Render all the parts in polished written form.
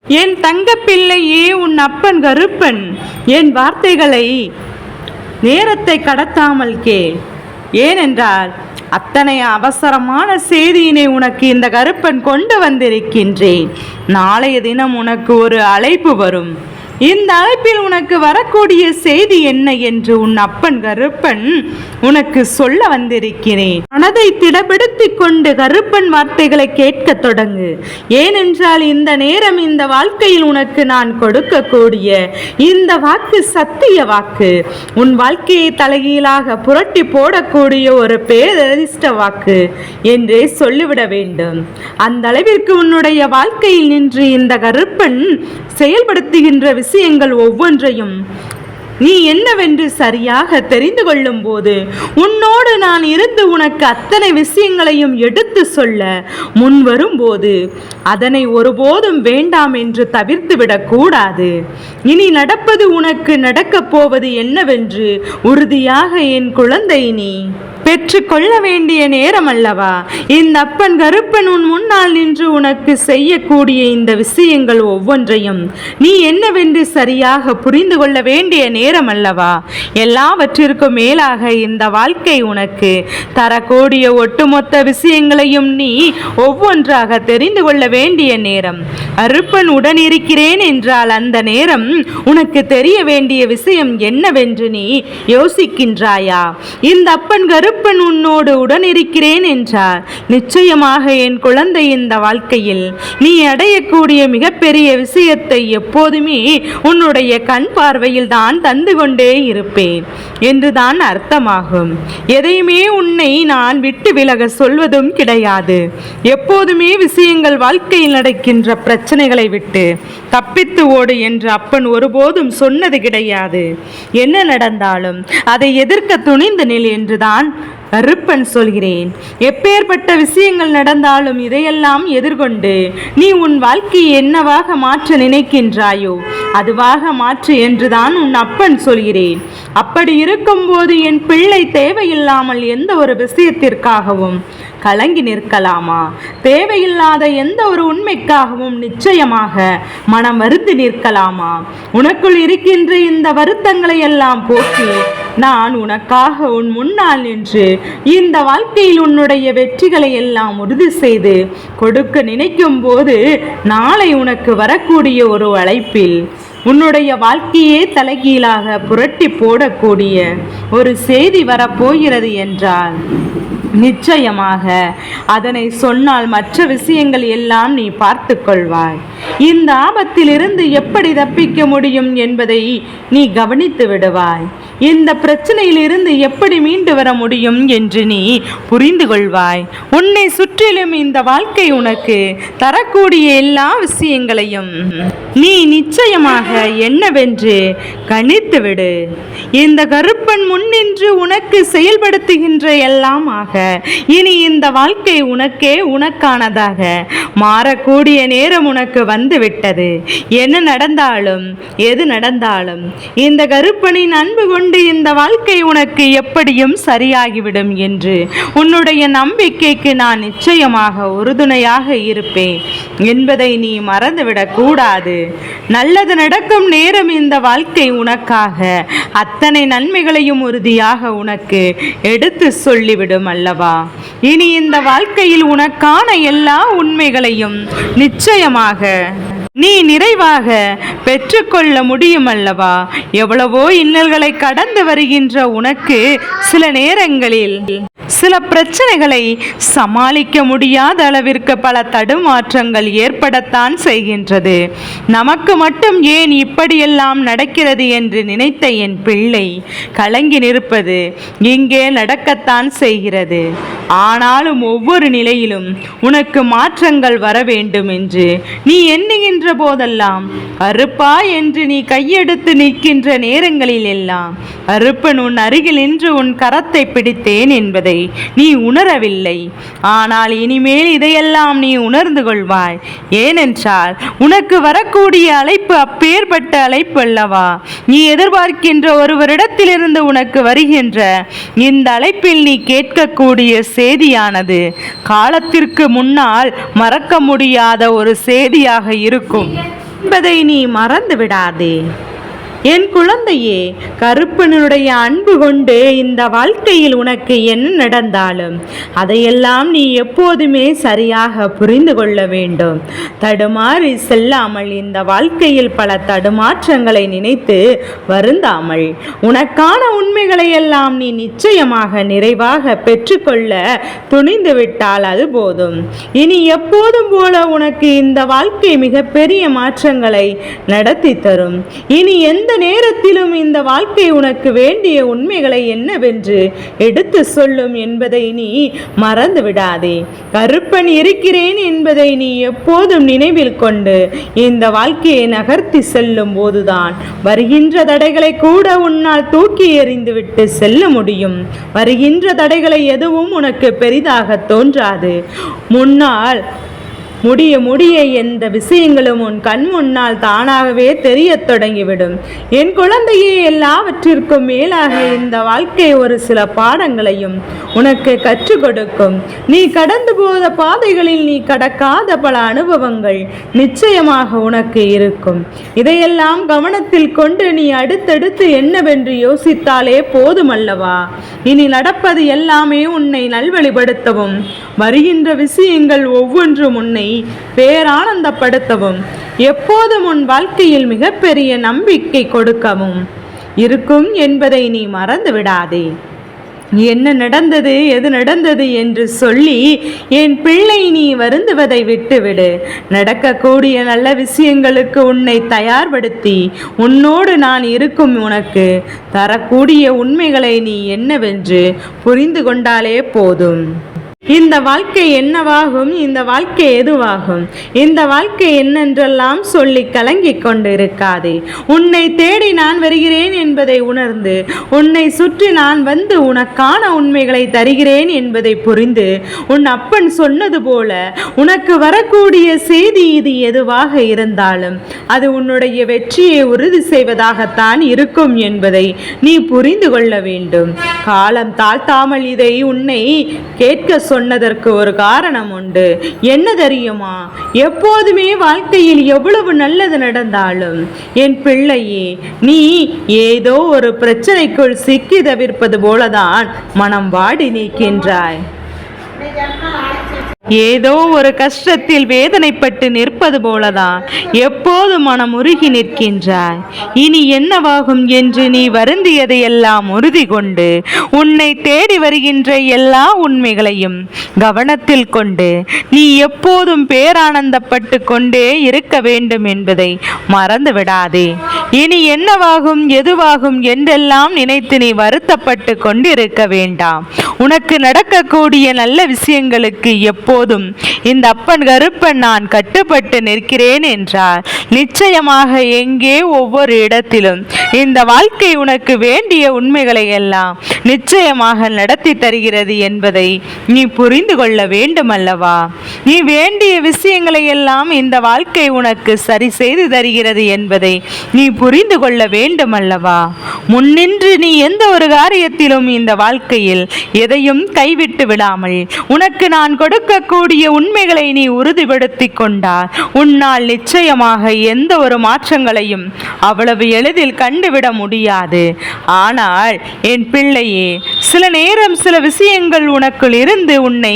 என் தங்கப்பிள்ளையே, உன் அப்பன் கருப்பன் என் வார்த்தைகளை நேரத்தை கடத்தாமல் கேள். ஏனென்றால் அத்தனை அவசரமான செய்தியினை உனக்கு இந்த கருப்பன் கொண்டு வந்திருக்கின்றேன். நாளைய தினம் உனக்கு ஒரு அழைப்பு வரும். இந்த அழைப்பில் உனக்கு வரக்கூடிய செய்தி என்ன என்று உன் அப்பன் கருப்பன் உனக்கு சொல்ல வந்திருக்கிறேன். மனதை திடப்படுத்திக் கொண்டு கருப்பன் வார்த்தைகளை கேட்க தொடங்கு. ஏனென்றால் இந்த நேரம் இந்த வாழ்க்கையில் உனக்கு நான் கொடுக்கக்கூடிய இந்த வாக்கு சத்திய வாக்கு. உன் வாழ்க்கையை தலைகீழாக புரட்டி போடக்கூடிய ஒரு பேரதிர்ஷ்ட வாக்கு என்றே சொல்லிவிட வேண்டும். அந்த அளவிற்கு உன்னுடைய வாழ்க்கையில் நின்று இந்த கருப்பன் செயல்படுத்துகின்ற விஷயங்கள் ஒவ்வொன்றையும் நீ என்னவென்று சரியாக தெரிந்து கொள்ளும் போது உன்னோடு நான் இருந்து உனக்கு அத்தனை விஷயங்களையும் எடுத்து சொல்ல முன் வரும்போது அதனை ஒருபோதும் வேண்டாம் என்று தவிர்த்து விடக்கூடாது. இனி நடப்பது உனக்கு நடக்கப் போவது என்னவென்று உறுதியாக என் குழந்தை நீ பெற்றுக்கொள்ள வேண்டிய நேரம் அல்லவா? இந்த அப்பன் கருப்பன் உன் முன்னால் நின்று உனக்கு செய்யக்கூடிய இந்த விஷயங்கள் ஒவ்வொன்றையும் நீ என்னவென்று சரியாக புரிந்து கொள்ள வேண்டிய நேரம் அல்லவா? எல்லாவற்றிற்கும் மேலாக இந்த வாழ்க்கை உனக்கு தரக்கூடிய ஒட்டுமொத்த விஷயங்களையும் நீ ஒவ்வொன்றாக தெரிந்து கொள்ள வேண்டிய நேரம். கருப்பன் உடன் இருக்கிறேன் என்றால் அந்த நேரம் உனக்கு தெரிய வேண்டிய விஷயம் என்னவென்று நீ யோசிக்கின்றாயா? இந்த அப்பன் கருப்பன் உன்னோடு உடன் இருக்கிறேன் என்றால் நிச்சயமாக என் குழந்தை இந்த வாழ்க்கையில் நீ அடையக்கூடிய மிகப்பெரிய விஷயத்தை எப்போதுமே உன்னுடைய கண் பார்வையில் தான் தந்து கொண்டே இருப்பேன் என்றுதான் அர்த்தமாகும். எதையுமே உன்னை நான் விட்டு விலக சொல்வதும் கிடையாது. எப்போதுமே விஷயங்கள் வாழ்க்கையில் நடக்கின்ற பிரச்சனைகளை விட்டு தப்பித்து ஓடு என்று அப்பன் ஒருபோதும் சொன்னது கிடையாது. என்ன நடந்தாலும் அதை எதிர்க்க துணிந்து நில் என்றுதான் கருப்பன் சொல்கிறேன். எப்பேற்பட்ட விஷயங்கள் நடந்தாலும் இதையெல்லாம் எதிர்கொண்டு நீ உன் வாழ்க்கையை என்னவாக மாற்ற நினைக்கின்றாயோ அதுவாக மாற்று என்றுதான் உன் அப்பன் சொல்கிறேன். அப்படி இருக்கும்போது என் பிள்ளை தேவையில்லாமல் எந்த ஒரு விஷயத்திற்காகவும் கலங்கி நிற்கலாமா? தேவையில்லாத எந்த ஒரு உண்மைக்காகவும் நிச்சயமாக மனம் வருந்தி நிற்கலாமா? உனக்குள் இருக்கின்ற இந்த வருத்தங்களை எல்லாம் போக்கி நான் உனக்காக உன் முன்னால் நின்று இந்த வாழ்க்கையில் உன்னுடைய வெற்றிகளை எல்லாம் உறுதி செய்து கொடுக்க நினைக்கும் போது நாளை உனக்கு வரக்கூடிய ஒரு அழைப்பில் உன்னுடைய வாழ்க்கையே தலைகீழாக புரட்டி போடக்கூடிய ஒரு செய்தி வரப்போகிறது என்றால் நிச்சயமாக அதனை சொன்னால் மற்ற விஷயங்கள் எல்லாம் நீ பார்த்து கொள்வாய். இந்த ஆபத்திலிருந்து எப்படி தப்பிக்க முடியும் என்பதை நீ கவனித்து விடுவாய். இந்த பிரச்சனையிலிருந்து எப்படி மீண்டு வர முடியும் என்று நீ புரிந்து கொள்வாய். உன்னை சுற்றிலும் இந்த வாழ்க்கை உனக்கு தரக்கூடிய எல்லா விஷயங்களையும் நீ நிச்சயமாக என்னவென்று கணித்து விடு. இந்த கருப்பன் முன்னின்று உனக்கு செயல்படுத்துகின்ற எல்லாமாக இனி இந்த வாழ்க்கை உனக்கே உனக்கானதாக மாறக்கூடிய நேரம் உனக்கு வந்து விட்டது. என்ன நடந்தாலும் எது நடந்தாலும் இந்த கருப்பனின் அன்பு கொண்டு இந்த வாழ்க்கை உனக்கு எப்படியும் சரியாகிவிடும் என்று உன்னுடைய நம்பிக்கைக்கு நான் நிச்சயமாக உறுதுணையாக இருப்பேன் என்பதை நீ மறந்துவிடக் கூடாது. நல்லது நடக்கும் நேரம் இந்த வாழ்க்கை உனக்காக அத்தனை நன்மைகளையும் உறுதியாக உனக்கு எடுத்து சொல்லிவிடும் அல்லவா? இனி இந்த வாழ்க்கையில் உனக்கான எல்லா உண்மைகளையும் நிச்சயமாக நீ நிறைவாக பெற்றுக்கொள்ள முடியும் அல்லவா? எவ்வளவோ இன்னல்களை கடந்து வருகின்ற உனக்கு சில நேரங்களில் சில பிரச்சனைகளை சமாளிக்க முடியாத அளவிற்கு பல தடுமாற்றங்கள் ஏற்படத்தான் செய்கின்றது. நமக்கு மட்டும் ஏன் இப்படியெல்லாம் நடக்கிறது என்று நினைத்த என் பிள்ளை கலங்கி நிற்பது இங்கே நடக்கத்தான் செய்கிறது. ஆனாலும் ஒவ்வொரு நிலையிலும் உனக்கு மாற்றங்கள் வர வேண்டும் என்று நீ எண்ணுகின்ற போதெல்லாம் அருப்பா என்று நீ கையெடுத்து நிற்கின்ற நேரங்களில் எல்லாம் அருப்பன் உன் அருகில் நின்று உன் கரத்தை பிடித்தேன் என்பதை நீ உணரவில்லை. ஆனால் இனிமேல் இதையெல்லாம் நீ உணர்ந்து கொள்வாய். ஏனென்றால் உனக்கு வரக்கூடிய அழைப்பு அப்பேற்பட்ட அழைப்பு அல்லவா? நீ எதிர்பார்க்கின்ற ஒருவரிடத்திலிருந்து உனக்கு வருகின்ற இந்த அழைப்பில் நீ கேட்கக்கூடிய செய்தியானது காலத்திற்கு முன்னால் மறக்க முடியாத ஒரு செய்தியாக இருக்கும். என்பதை நீ மறந்து விடாதே. என் குழந்தையே, கருப்பனுடைய அன்பு கொண்டு இந்த வாழ்க்கையில் உனக்கு என்ன நடந்தாலும் அதையெல்லாம் நீ எப்போதுமே சரியாக புரிந்து கொள்ள வேண்டும். தடுமாறி செல்லாமல் இந்த வாழ்க்கையில் பல தடுமாற்றங்களை நினைத்து வருந்தாமல் உனக்கான உண்மைகளை எல்லாம் நீ நிச்சயமாக நிறைவாக பெற்றுக்கொள்ள துணிந்து விட்டால் அது போதும். இனி எப்போதும் போல உனக்கு இந்த வாழ்க்கை மிகப்பெரிய மாற்றங்களை நடத்தி தரும். இனி எந்த நேரத்திலும் இந்த வாழ்க்கை உனக்கு வேண்டிய உண்மைகளை என்னவென்று எடுத்து சொல்லும் என்பதை நீ மறந்து விடாதே. கருப்பன் இருக்கிறேன் என்பதை நீ எப்போதும் நினைவில் கொண்டு இந்த வாழ்க்கையை நகர்த்தி செல்லும் போதுதான் வருகின்ற தடைகளை கூட உன்னால் தூக்கி எறிந்துவிட்டு செல்ல முடியும். வருகின்ற தடைகளை எதுவும் உனக்கு பெரிதாக தோன்றாது. முன்னால் முடிய எந்த விஷயங்களும் உன் கண் முன்னால் தானாகவே தெரிய தொடங்கிவிடும். என் குழந்தையே, எல்லாவற்றிற்கும் மேலாக இந்த வாழ்க்கை ஒரு சில பாடங்களையும் உனக்கு கற்றுக் கொடுக்கும். நீ கடந்து போத பாதைகளில் நீ கடக்காத பல அனுபவங்கள் நிச்சயமாக உனக்கு இருக்கும். இதையெல்லாம் கவனத்தில் கொண்டு நீ அடுத்தடுத்து என்னவென்று யோசித்தாலே போதுமல்லவா? இனி நடப்பது எல்லாமே உன்னை நல்வழிப்படுத்தவும் வருகின்ற விஷயங்கள் ஒவ்வொன்றும் உன்னை பேரானந்தப்படுத்தவும் எப்போதும் உன் வாழ்க்கையில் மிகப்பெரிய நம்பிக்கை கொடுக்கவும் இருக்கும் என்பதை நீ மறந்து விடாதே. என்ன நடந்தது, எது நடந்தது என்று சொல்லி என் பிள்ளை நீ வருந்துவதை விட்டுவிடு. நடக்கக்கூடிய நல்ல விஷயங்களுக்கு உன்னை தயார்படுத்தி உன்னோடு நான் இருக்கும் உனக்கு தரக்கூடிய உண்மைகளை நீ என்னவென்று புரிந்து கொண்டாலே போதும். இந்த வாழ்க்கை என்னவாகும், இந்த வாழ்க்கை எதுவாகும், இந்த வாழ்க்கை என்னென்றெல்லாம் சொல்லி கலங்கிக் கொண்டு இருக்காதே. உன்னை தேடி நான் வருகிறேன் என்பதை உணர்ந்து உன்னை சுற்றி நான் வந்து உனக்கான உண்மைகளை தருகிறேன் என்பதை புரிந்து உன் அப்பன் சொன்னது போல உனக்கு வரக்கூடிய செய்தி இது எதுவாக இருந்தாலும் அது உன்னுடைய வெற்றியை உறுதி செய்வதாகத்தான் இருக்கும் என்பதை நீ புரிந்து கொள்ள வேண்டும். காலம் தாழ்த்தாமல் இதை உன்னை கேட்க சொன்னதற்கு ஒரு காரணம் உண்டு. என்ன தெரியுமா? எப்போதுமே வாழ்க்கையில் எவ்வளவு நல்லது நடந்தாலும் என் பிள்ளையே, நீ ஏதோ ஒரு பிரச்சனைக்குள் சிக்கி தவிர்ப்பது போலதான் மனம் வாடி நிற்கின்றாய். ஏதோ ஒரு கஷ்டத்தில் வேதனைப்பட்டு நிற்பது போலதான் எப்போது மனம் உருகி நிற்கின்றாய். இனி என்னவாகும் என்று நீ வருந்தியதையெல்லாம் உறுதி கொண்டு உன்னை தேடி வருகின்ற எல்லா உண்மைகளையும் கவனத்தில் கொண்டு நீ எப்போதும் பேரானந்தப்பட்டு கொண்டே இருக்க வேண்டும் என்பதை மறந்து விடாதே. இனி என்னவாகும் எதுவாகும் என்றெல்லாம் நினைத்து நீ வருத்தப்பட்டு கொண்டிருக்க வேண்டாம். உனக்கு நடக்கக்கூடிய நல்ல விஷயங்களுக்கு எப்போதும் இந்த அப்பன் கருப்பன் நான் கட்டுப்பட்டு நிற்கிறேன் என்றார். நிச்சயமாக எங்கே ஒவ்வொரு இடத்திலும் இந்த வாழ்க்கை உனக்கு வேண்டிய உண்மைகளை எல்லாம் நிச்சயமாக நடத்தி தருகிறது என்பதை நீ புரிந்து கொள்ள வேண்டும் அல்லவா? நீ வேண்டிய விஷயங்களை எல்லாம் இந்த வாழ்க்கை உனக்கு சரி செய்து தருகிறது என்பதை நீ புரிந்து கொள்ள வேண்டும் அல்லவா? முன்னின்று நீ எந்த ஒரு காரியத்திலும் இந்த வாழ்க்கையில் எதையும் கைவிட்டு விடாமல் உனக்கு நான் கொடுக்கக்கூடிய உண்மைகளை நீ உறுதிப்படுத்தி கொண்டால் உன்னால் நிச்சயமாக எந்த ஒரு மாற்றங்களையும் அவ்வளவு எளிதில் கண்டுவிட முடியாது. ஆனால் என் பிள்ளையே, சில நேரம் சில விஷயங்கள் உனக்குள் இருந்து உன்னை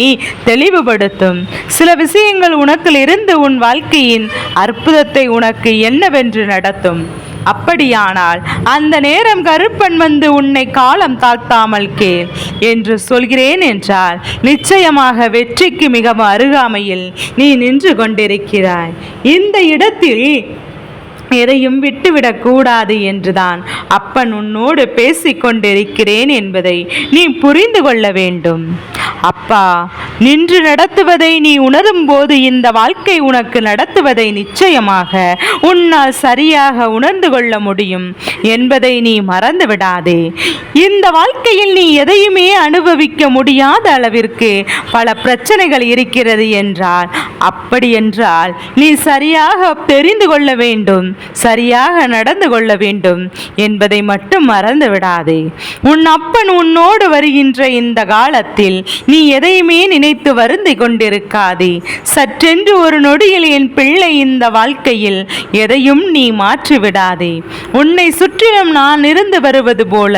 தெளிவுபடுத்தும். சில விஷயங்கள் உனக்குள் இருந்து உன் வாழ்க்கையின் அற்புதத்தை உனக்கு என்னவென்று நடத்தும். அப்படியானால் அந்த நேரம் கருப்பன் வந்து உன்னை காலம் தாழ்த்தாமல் கேள் என்று சொல்கிறேன் என்றால் நிச்சயமாக வெற்றிக்கு மிகவும் அருகாமையில் நீ நின்று கொண்டிருக்கிறாய். இந்த இடத்தில் எதையும் விட்டுவிடக் கூடாது என்றுதான் அப்பன் உன்னோடு பேசிக்கொண்டிருக்கிறேன் என்பதை நீ புரிந்து கொள்ள வேண்டும். அப்பா நின்று நடத்துவதை நீ உணரும் போது இந்த வாழ்க்கை உனக்கு நடத்துவதை நிச்சயமாக உன்னால் சரியாக உணர்ந்து கொள்ள முடியும் என்பதை நீ மறந்து விடாதே. இந்த வாழ்க்கையில் நீ எதையுமே அனுபவிக்க முடியாத அளவிற்கு பல பிரச்சனைகள் இருக்கிறது என்றால் அப்படி என்றால் நீ சரியாக தெரிந்து கொள்ள வேண்டும், சரியாக நடந்து கொள்ள வேண்டும் என்பதை மட்டும் மறந்து விடாதே. உன் அப்பன் உன்னோடு வருகின்ற இந்த காலத்தில் நீ எதையுமே நினைத்து வருந்தி கொண்டிருக்காதே. சற்றென்று ஒரு நொடியில் என் பிள்ளை இந்த வாழ்க்கையில் எதையும் நீ மாற்றிவிடாதே. உன்னை சுற்றிலும் நான் இருந்து வருவது போல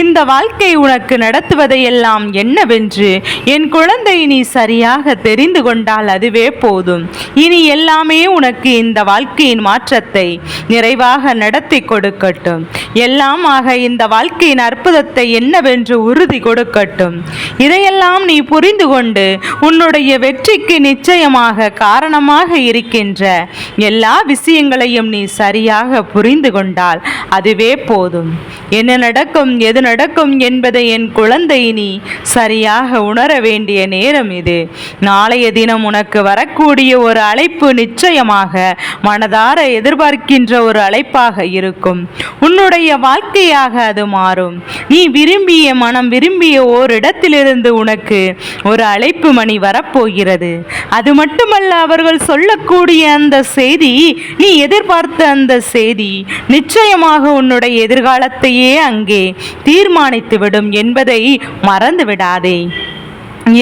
இந்த வாழ்க்கை உனக்கு நடத்துவதையெல்லாம் என்னவென்று என் குழந்தை நீ சரியாக தெரிந்து கொண்டால் அதுவே போதும். இனி எல்லாமே உனக்கு இந்த வாழ்க்கையின் மாற்றத்தை நிறைவாக நடத்தி கொடுக்கட்டும். எல்லாம் ஆக இந்த வாழ்க்கையின் அற்புதத்தை என்னவென்று உறுதி கொடுக்கட்டும். இதையெல்லாம் நீ புரிந்து கொண்டு உன்னுடைய வெற்றிக்கு நிச்சயமாக காரணமாக இருக்கின்ற எல்லா விஷயங்களையும் நீ சரியாக புரிந்து கொண்டால் அதுவே போதும். என்ன நடக்கும் எது நடக்கும் என்பதை என் குழந்தை நீ சரியாக உணர வேண்டிய நேரம் இது. நாளைய தினம் உனக்கு வரக்கூடிய ஒரு அழைப்பு நிச்சயமாக மனதார எதிர்பார்க்கின்ற ஒரு அழைப்பாக இருக்கும். உன்னுடைய வாழ்க்கையாக அது மாறும். நீ விரும்பிய மனம் விரும்பிய ஓரிடத்திலிருந்து உனக்கு ஒரு அழைப்பு மணி வரப்போகிறது. அது மட்டுமல்ல, அவர்கள் சொல்லக்கூடிய அந்த செய்தி, நீ எதிர்பார்த்த அந்த செய்தி நிச்சயமாக உன்னுடைய எதிர்காலத்தையே அங்கே தீர்மானித்துவிடும் என்பதை மறந்து விடாதே.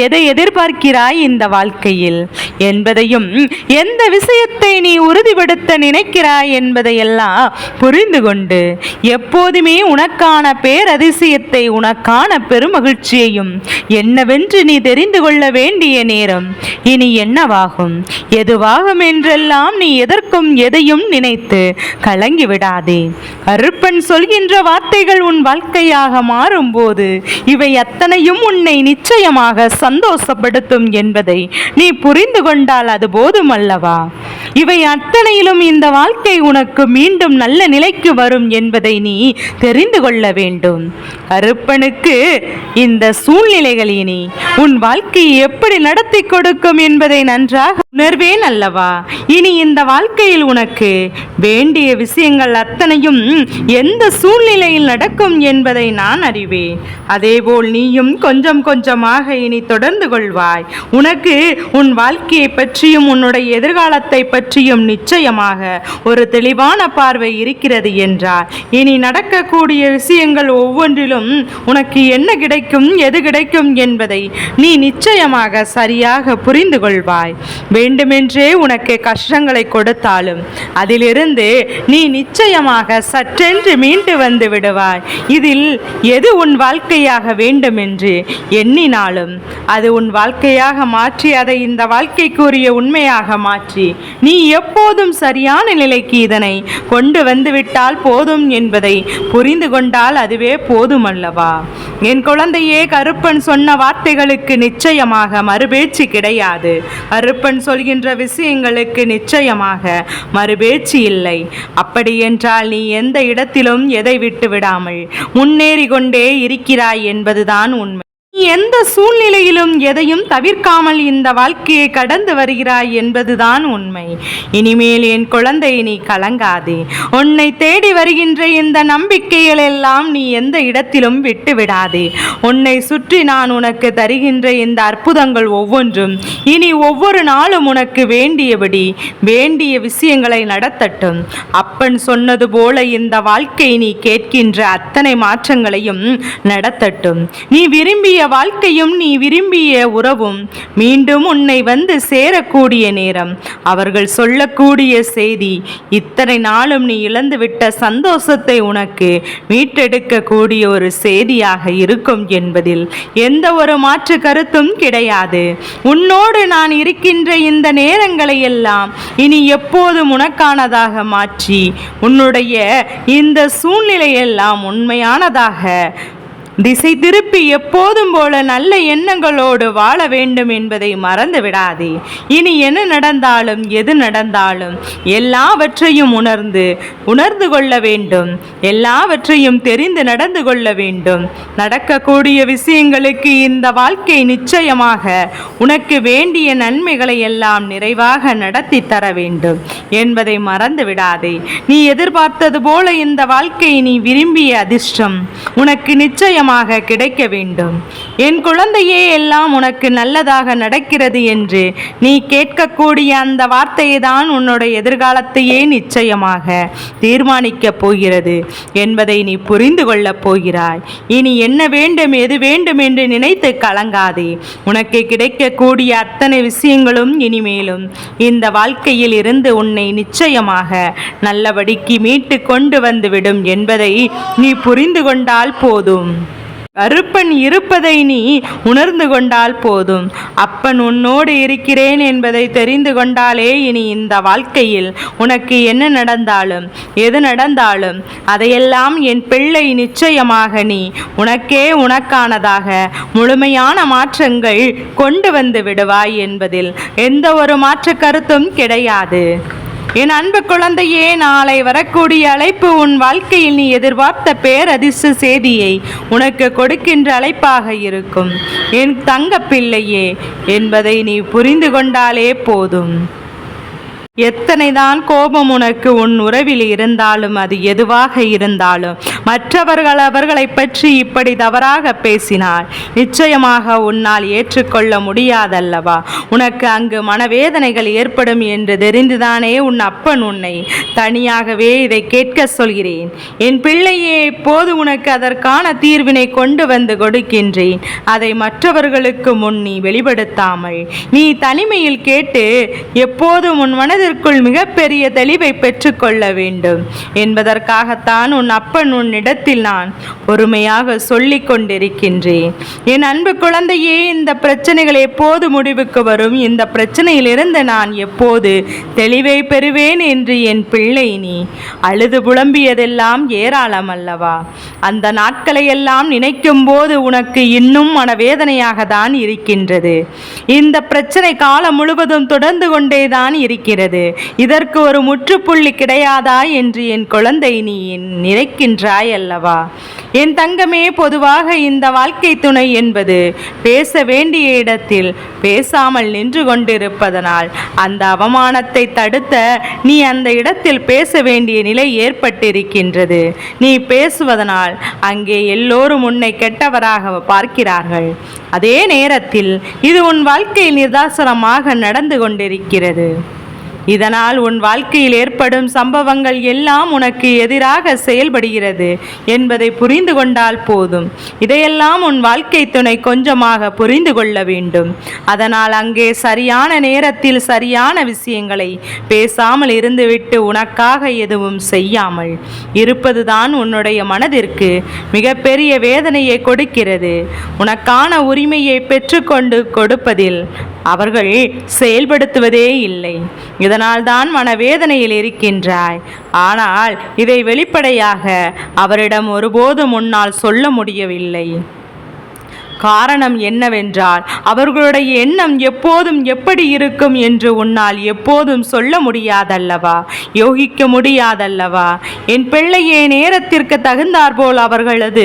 எதை எதிர்பார்க்கிறாய் இந்த வாழ்க்கையில் என்பதையும் எந்த விஷயத்தை நீ உறுதிப்படுத்த நினைக்கிறாய் என்பதையெல்லாம் புரிந்து கொண்டு எப்போதுமே உனக்கான பேரதிசயத்தை உனக்கான பெருமகிழ்ச்சியையும் என்னவென்று நீ தெரிந்து கொள்ள வேண்டிய நேரம் இனி என்னவாகும் எதுவாகும் என்றெல்லாம் நீ எதற்கும் எதையும் நினைத்து கலங்கி விடாதே. கருப்பன் சொல்கின்ற வார்த்தைகள் உன் வாழ்க்கையாக மாறும்போது இவை அத்தனையும் உன்னை நிச்சயமாக சந்தோஷப்படுத்தும் என்பதை நீ புரிந்து கொண்டால் அது போதும் அல்லவா? இவை அத்தனையிலும் இந்த வாழ்க்கை உனக்கு மீண்டும் நல்ல நிலைக்கு வரும் என்பதை நீ தெரிந்து கொள்ள வேண்டும். கருப்பனுக்கு இந்த சூழ்நிலைகள் இனி உன் வாழ்க்கையை எப்படி நடத்தி கொடுக்கும் என்பதை நன்றாக உணர்வேன் அல்லவா? இனி இந்த வாழ்க்கையில் உனக்கு வேண்டிய விஷயங்கள் அத்தனையும் எந்த சூழ்நிலையில் நடக்கும் என்பதை நான் அறிவேன். அதேபோல் நீயும் கொஞ்சம் கொஞ்சமாக இனி தொடர்ந்து கொள்வாய். உனக்கு உன் வாழ்க்கையை பற்றியும் உன்னுடைய எதிர்காலத்தை பற்றியும் நிச்சயமாக ஒரு தெளிவான பார்வை இருக்கிறது என்றால் இனி நடக்கக்கூடிய விஷயங்கள் ஒவ்வொன்றிலும் உனக்கு என்ன கிடைக்கும் எது கிடைக்கும் என்பதை நீ நிச்சயமாக சரியாக புரிந்து கொள்வாய். வேண்டுமென்றே உனக்கு கஷ்டங்களை கொடுத்தாலும் அதிலிருந்து நீ நிச்சயமாக சற்றென்று மீண்டு வந்து விடுவாய். இதில் எது உன் வாழ்க்கையாக வேண்டும் என்று எண்ணினாலும் அது உன் வாழ்க்கையாக மாற்றி அதை இந்த வாழ்க்கைக்குரிய உண்மையாக மாற்றி நீ எப்போதும் சரியான நிலைக்கு இதனை கொண்டு வந்துவிட்டால் போதும் என்பதை புரிந்து கொண்டால் அதுவே போதும் அல்லவா? என் குழந்தையே, கருப்பன் சொன்ன வார்த்தைகளுக்கு நிச்சயமாக மறுபேச்சு கிடையாது. கருப்பன் சொல்கின்ற விஷயங்களுக்கு நிச்சயமாக மறுபேச்சு இல்லை. அப்படி என்றால் நீ எந்த இடத்திலும் எதை விட்டு விடாமல் முன்னேறி கொண்டே இருக்கிறாய் என்பதுதான் உண்மை. நீ எந்த சூழ்நிலையிலும் எதையும் தவிர்க்காமல் இந்த வாழ்க்கையை கடந்து வருகிறாய் என்பதுதான் உண்மை. இனிமேல் என் குழந்தை நீ கலங்காதே. உன்னை தேடி வருகின்ற இந்த நம்பிக்கைகள் எல்லாம் நீ எந்த இடத்திலும் விட்டு விடாதே. உன்னை சுற்றி நான் உனக்கு தருகின்ற இந்த அற்புதங்கள் ஒவ்வொன்றும் இனி ஒவ்வொரு நாளும் உனக்கு வேண்டியபடி வேண்டிய விஷயங்களை நடத்தட்டும். அப்பன் சொன்னது போல இந்த வாழ்க்கை நீ கேட்கின்ற அத்தனை மாற்றங்களையும் நடத்தட்டும். நீ விரும்பிய வாழ்க்கையும் நீ விரும்பிய உறவும் மீண்டும் உன்னை வந்து சேரக்கூடிய நேரம். அவர்கள் சொல்லக்கூடிய செய்தி இத்தனை நாளும் நீ இழந்துவிட்ட சந்தோஷத்தை உனக்கு மீட்டெடுக்கக்கூடிய ஒரு செய்தியாக இருக்கும் என்பதில் எந்த ஒரு மாற்று கருத்தும் கிடையாது. உன்னோடு நான் இருக்கின்ற இந்த நேரங்களை எல்லாம் இனி எப்போதும் உனக்கானதாக மாற்றி உன்னுடைய இந்த சூழ்நிலையெல்லாம் உண்மையானதாக திசை திருப்பி எப்போதும் போல நல்ல எண்ணங்களோடு வாழ வேண்டும் என்பதை மறந்து விடாதே. இனி என்ன நடந்தாலும் எது நடந்தாலும் எல்லாவற்றையும் உணர்ந்து கொள்ள வேண்டும். எல்லாவற்றையும் தெரிந்து நடந்து கொள்ள வேண்டும். நடக்கக்கூடிய விஷயங்களுக்கு இந்த வாழ்க்கை நிச்சயமாக உனக்கு வேண்டிய நன்மைகளை எல்லாம் நிறைவாக நடத்தி தர வேண்டும் என்பதை மறந்து விடாதே. நீ எதிர்பார்த்தது போல இந்த வாழ்க்கை நீ விரும்பிய அதிர்ஷ்டம் உனக்கு நிச்சயம் நிச்சயமாக கிடைக்க வேண்டும். என் குழந்தையே, எல்லாம் உனக்கு நல்லதாக நடக்கிறது என்று நீ கேட்கக்கூடிய அந்த வார்த்தையை தான் உன்னுடைய எதிர்காலத்தையே நிச்சயமாக தீர்மானிக்கப் போகிறது என்பதை நீ புரிந்து கொள்ளப் போகிறாய். இனி என்ன வேண்டும், எது வேண்டும் என்று நினைத்து கலங்காதே. உனக்கு கிடைக்கக்கூடிய அத்தனை விஷயங்களும் இனிமேலும் இந்த வாழ்க்கையில் இருந்து உன்னை நிச்சயமாக நல்லபடிக்கு மீட்டு கொண்டு வந்துவிடும் என்பதை நீ புரிந்து கொண்டால் போதும். கருப்பன் இருப்பதை நீ உணர்ந்து கொண்டால் போதும். அப்பன் உன்னோடு இருக்கிறேன் என்பதை தெரிந்து கொண்டாலே இனி இந்த வாழ்க்கையில் உனக்கு என்ன நடந்தாலும் எது நடந்தாலும் அதையெல்லாம் என் பிள்ளை நிச்சயமாக நீ உனக்கே உனக்கானதாக முழுமையான மாற்றங்கள் கொண்டு வந்து விடுவாய் என்பதில் எந்த ஒரு மாற்று கருத்தும் கிடையாது. என் அன்பு குழந்தையே, நாளை வரக்கூடிய அழைப்பு உன் வாழ்க்கையில் நீ எதிர்பார்த்த பேரதிர்ஷ்ட செய்தியை உனக்கு கொடுக்கின்ற அழைப்பாக இருக்கும். என் தங்க பிள்ளையே என்பதை நீ புரிந்து கொண்டாலே போதும். எத்தனைதான் கோபம் உனக்கு உன் உறவில் இருந்தாலும், அது எதுவாக இருந்தாலும், மற்றவர்கள் அவர்களை பற்றி இப்படி தவறாக பேசினால் நிச்சயமாக உன்னால் ஏற்றுக்கொள்ள முடியாதல்லவா? உனக்கு அங்கு மனவேதனைகள் ஏற்படும் என்று தெரிந்துதானே உன் அப்பன் உன்னை தனியாகவே இதை கேட்க சொல்கிறேன். என் பிள்ளையே, இப்போது உனக்கு அதற்கான தீர்வினை கொண்டு வந்து கொடுக்கின்றேன். அதை மற்றவர்களுக்கு முன் நீ வெளிப்படுத்தாமல் நீ தனிமையில் கேட்டு எப்போதும் உன் மனதில் மிகப்பெரிய தெளிவை பெற்றுக்கொள்ள வேண்டும் என்பதற்காகத்தான் உன் அப்பன் உன்னிடத்தில் நான் பொறுமையாக சொல்லிக் கொண்டிருக்கின்றேன். என் அன்பு குழந்தையே, இந்த பிரச்சனைகள் எப்போது முடிவுக்கு வரும், இந்த பிரச்சனையிலிருந்து நான் எப்போது தெளிவை பெறுவேன் என்று என் பிள்ளை நீ அழுது புலம்பியதெல்லாம் ஏராளம் அல்லவா? அந்த நாட்களை எல்லாம் நினைக்கும் போது உனக்கு இன்னும் மனவேதனையாக தான் இருக்கின்றது. இந்த பிரச்சனை காலம் முழுவதும் தொடர்ந்து கொண்டேதான் இருக்கிறது. இதற்கு ஒரு முற்றுப்புள்ளி கிடையாதா என்று என் குழந்தை நீ நினைக்கின்றாய் அல்லவா? என் தங்கமே, பொதுவாக இந்த வாழ்க்கை துணை என்பது பேச வேண்டிய இடத்தில் பேசாமல் நின்று கொண்டிருப்பதனால் அந்த அவமானத்தை தடுத்த நீ அந்த இடத்தில் பேச வேண்டிய நிலை ஏற்பட்டிருக்கின்றது. நீ பேசுவதனால் அங்கே எல்லோரும் உன்னை கெட்டவராக பார்க்கிறார்கள். அதே நேரத்தில் இது உன் வாழ்க்கையில் நிதர்சனமாக நடந்து கொண்டிருக்கிறது. இதனால் உன் வாழ்க்கையில் ஏற்படும் சம்பவங்கள் எல்லாம் உனக்கு எதிராக செயல்படுகிறது என்பதை புரிந்து கொண்டால் போதும். இதையெல்லாம் உன் வாழ்க்கை துணை கொஞ்சமாக புரிந்து கொள்ள வேண்டும். அதனால் அங்கே சரியான நேரத்தில் சரியான விஷயங்களை பேசாமல் இருந்துவிட்டு உனக்காக எதுவும் செய்யாமல் இருப்பதுதான் உன்னுடைய மனதிற்கு மிகப்பெரிய வேதனையை கொடுக்கிறது. உனக்கான உரிமையை பெற்றுக்கொண்டு கொடுப்பதில் அவர்கள் செயல்படுத்துவதே இல்லை. இதனால் தான் மனவேதனையில் இருக்கின்றாய். ஆனால் இதை வெளிப்படையாக அவரிடம் ஒருபோதும் உன்னால் சொல்ல முடியவில்லை. காரணம் என்னவென்றால் அவர்களுடைய எண்ணம் எப்போதும் எப்படி இருக்கும் என்று உன்னால் எப்போதும் சொல்ல முடியாதல்லவா, யோகிக்க முடியாதல்லவா? என் பிள்ளையே, நேரத்திற்கு தகுந்தாற்போல் அவர்களது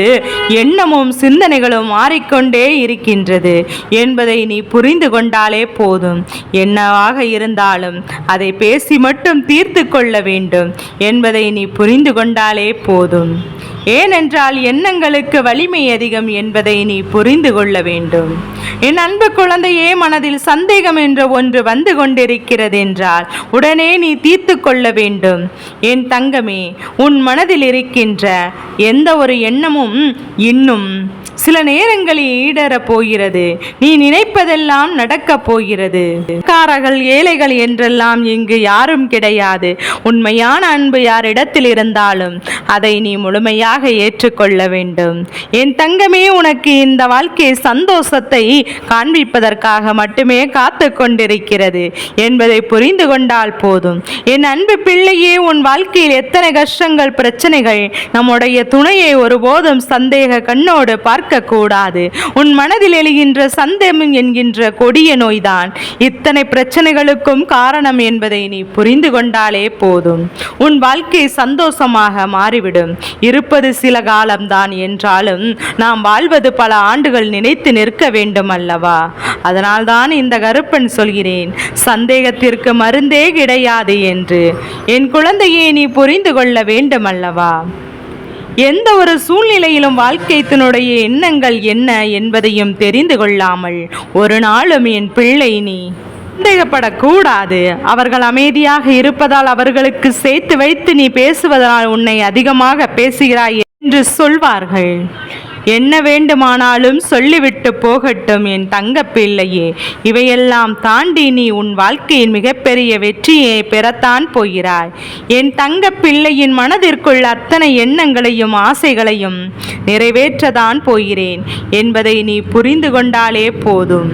எண்ணமும் சிந்தனைகளும் மாறிக்கொண்டே இருக்கின்றது என்பதை நீ புரிந்து கொண்டாலே போதும். என்னவாக இருந்தாலும் அதை பேசி மட்டும் தீர்த்து கொள்ள வேண்டும் என்பதை நீ புரிந்து கொண்டாலே போதும். ஏனென்றால் எண்ணங்களுக்கு வலிமை அதிகம் என்பதை நீ புரிந்து கொள்ள வேண்டும். என் அன்பு குழந்தையே, மனதில் சந்தேகம் என்ற ஒன்று வந்து கொண்டிருக்கிறது என்றால் உடனே நீ தீர்த்து கொள்ள வேண்டும். என் தங்கமே, உன் மனதில் இருக்கின்ற எந்த ஒரு எண்ணமும் இன்னும் சில நேரங்களில் ஈடறப் போகிறது. நீ நினைப்பதெல்லாம் நடக்கப் போகிறது. காரர்கள் ஏழைகள் என்றெல்லாம் இங்கு யாரும் கிடையாது. உண்மையான அன்பு யாரிடத்தில் இருந்தாலும் அதை நீ முழுமையாக ஏற்றுக்கொள்ள வேண்டும். என் தங்கமே, உனக்கு இந்த வாழ்க்கை சந்தோஷத்தை காண்பிப்பதற்காக மட்டுமே காத்து கொண்டிருக்கிறது என்பதை புரிந்து கொண்டால் போதும். என் அன்பு பிள்ளையே, உன் வாழ்க்கையில் எத்தனை கஷ்டங்கள், பிரச்சனைகள், நம்முடைய துணையை ஒருபோதும் சந்தேக கண்ணோடு பார்க்க கூடாது. உன் மனதில் எழுகின்ற சந்தேகம் என்கின்ற கொடிய நோய்தான் இத்தனை பிரச்சனைகளுக்கும் காரணம் என்பதை நீ புரிந்து கொண்டாலே போதும். உன் வாழ்க்கை சந்தோஷமாக மாறிவிடும். இருப்பது சில காலம்தான் என்றாலும் நாம் வாழ்வது பல ஆண்டுகள் நினைத்து நிற்க வேண்டும் அல்லவா? அதனால்தான் இந்த கருப்பன் சொல்கிறேன், சந்தேகத்திற்கு மருந்தே கிடையாது என்று. என் குழந்தையை நீ புரிந்து கொள்ள வேண்டும் அல்லவா? எந்த ஒரு சூழ்நிலையிலும் வாழ்க்கைத்தினுடைய எண்ணங்கள் என்ன என்பதையும் தெரிந்து கொள்ளாமல் ஒரு நாளும் என் பிள்ளை நீ சந்தேகப்படக்கூடாது. அவர்கள் அமைதியாக இருப்பதால், அவர்களுக்கு சேர்த்து வைத்து நீ பேசுவதனால் உன்னை அதிகமாக பேசுகிறாய் என்று சொல்வார்கள். என்ன வேண்டுமானாலும் சொல்லிவிட்டு போகட்டும் என் தங்க பிள்ளையே. இவையெல்லாம் தாண்டி நீ உன் வாழ்க்கையின் மிகப்பெரிய வெற்றியை பெறத்தான் போகிறாய். என் தங்க பிள்ளையின் மனதிற்குள் அத்தனை எண்ணங்களையும் ஆசைகளையும் நிறைவேற்றதான் போகிறேன் என்பதை நீ புரிந்து கொண்டாலே போதும்.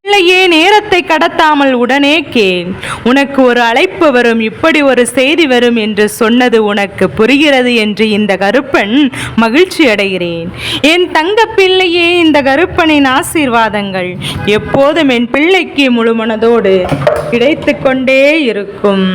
பிள்ளையே, நேரத்தை கடத்தாமல் உடனே கேள். உனக்கு ஒரு அழைப்பு வரும், இப்படி ஒரு செய்தி வரும் என்று சொன்னது உனக்கு புரிகிறது என்று இந்த கருப்பன் மகிழ்ச்சி அடைகிறேன். என் தங்க பிள்ளையே, இந்த கருப்பனின் ஆசீர்வாதங்கள் எப்போதும் என் பிள்ளைக்கு முழு மனதோடு கிடைத்து கொண்டே இருக்கும்.